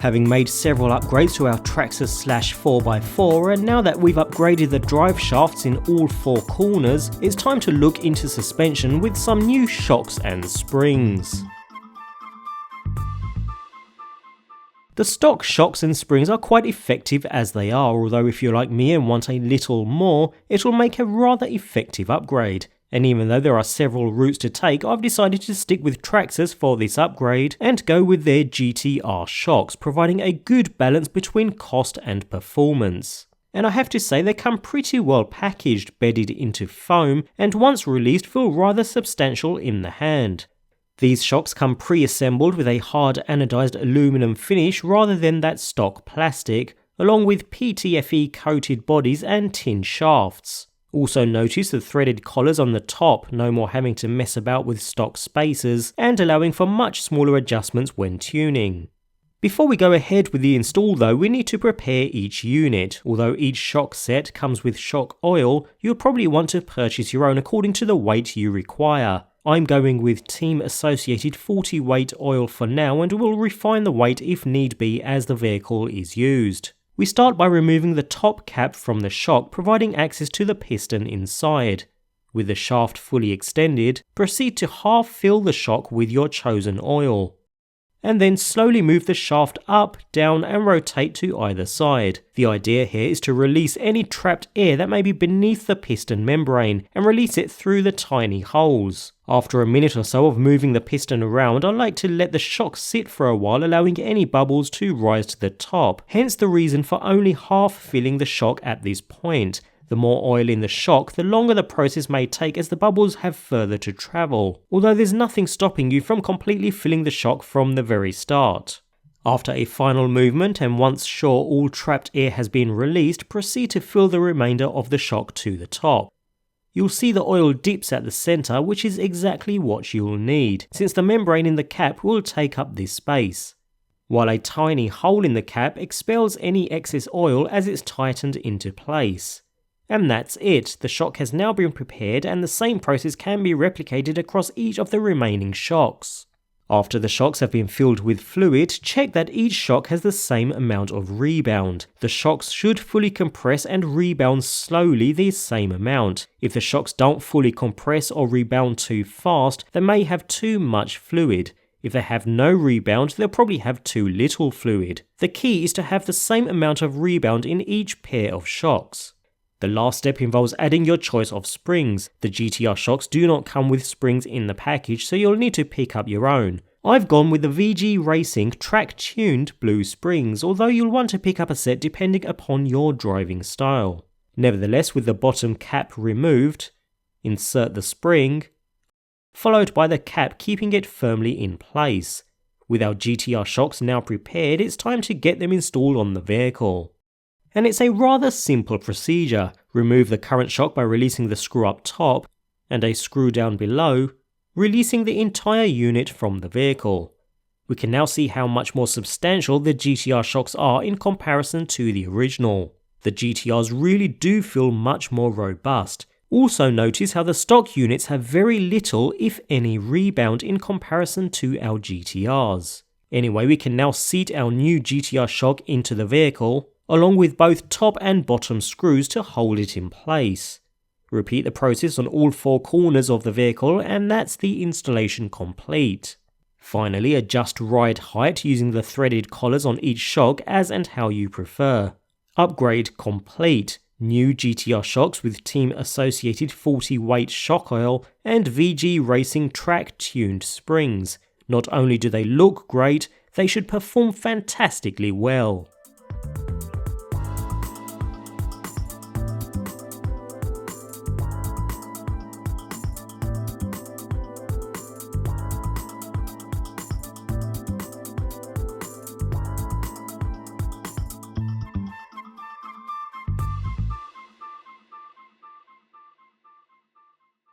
Having made several upgrades to our Traxxas Slash 4x4, and now that we've upgraded the drive shafts in all 4 corners, it's time to look into suspension with some new shocks and springs. The stock shocks and springs are quite effective as they are, although if you're like me and want a little more, it'll make a rather effective upgrade. And even though there are several routes to take, I've decided to stick with Traxxas for this upgrade and go with their GTR Shocks, providing a good balance between cost and performance. And I have to say they come pretty well packaged, bedded into foam, and once released feel rather substantial in the hand. These shocks come pre-assembled with a hard anodized aluminum finish rather than that stock plastic, along with PTFE coated bodies and tin shafts. Also notice the threaded collars on the top, no more having to mess about with stock spacers, and allowing for much smaller adjustments when tuning. Before we go ahead with the install though, we need to prepare each unit. Although each shock set comes with shock oil, you'll probably want to purchase your own according to the weight you require. I'm going with Team Associated 40 weight oil for now, and will refine the weight if need be as the vehicle is used. We start by removing the top cap from the shock, providing access to the piston inside. With the shaft fully extended, proceed to half fill the shock with your chosen oil. And then slowly move the shaft up, down and rotate to either side. The idea here is to release any trapped air that may be beneath the piston membrane and release it through the tiny holes. After a minute or so of moving the piston around, I like to let the shock sit for a while, allowing any bubbles to rise to the top, hence the reason for only half filling the shock at this point. The more oil in the shock, the longer the process may take as the bubbles have further to travel, although there's nothing stopping you from completely filling the shock from the very start. After a final movement and once sure all trapped air has been released, proceed to fill the remainder of the shock to the top. You'll see the oil dips at the centre, which is exactly what you'll need, since the membrane in the cap will take up this space, while a tiny hole in the cap expels any excess oil as it's tightened into place. And that's it, the shock has now been prepared and the same process can be replicated across each of the remaining shocks. After the shocks have been filled with fluid, check that each shock has the same amount of rebound. The shocks should fully compress and rebound slowly the same amount. If the shocks don't fully compress or rebound too fast, they may have too much fluid. If they have no rebound, they'll probably have too little fluid. The key is to have the same amount of rebound in each pair of shocks. The last step involves adding your choice of springs. The GTR shocks do not come with springs in the package, so you'll need to pick up your own. I've gone with the VG Racing track-tuned blue springs, although you'll want to pick up a set depending upon your driving style. Nevertheless, with the bottom cap removed, insert the spring, followed by the cap keeping it firmly in place. With our GTR shocks now prepared, it's time to get them installed on the vehicle. And it's a rather simple procedure. Remove the current shock by releasing the screw up top and a screw down below, releasing the entire unit from the vehicle. We can now see how much more substantial the GTR shocks are in comparison to the original. The GTRs really do feel much more robust. Also notice how the stock units have very little, if any, rebound in comparison to our GTRs. Anyway, we can now seat our new GTR shock into the vehicle, along with both top and bottom screws to hold it in place. Repeat the process on all 4 corners of the vehicle and that's the installation complete. Finally, adjust ride height using the threaded collars on each shock as and how you prefer. Upgrade complete. New GTR shocks with Team Associated 40 weight shock oil and VG Racing track tuned springs. Not only do they look great, they should perform fantastically well.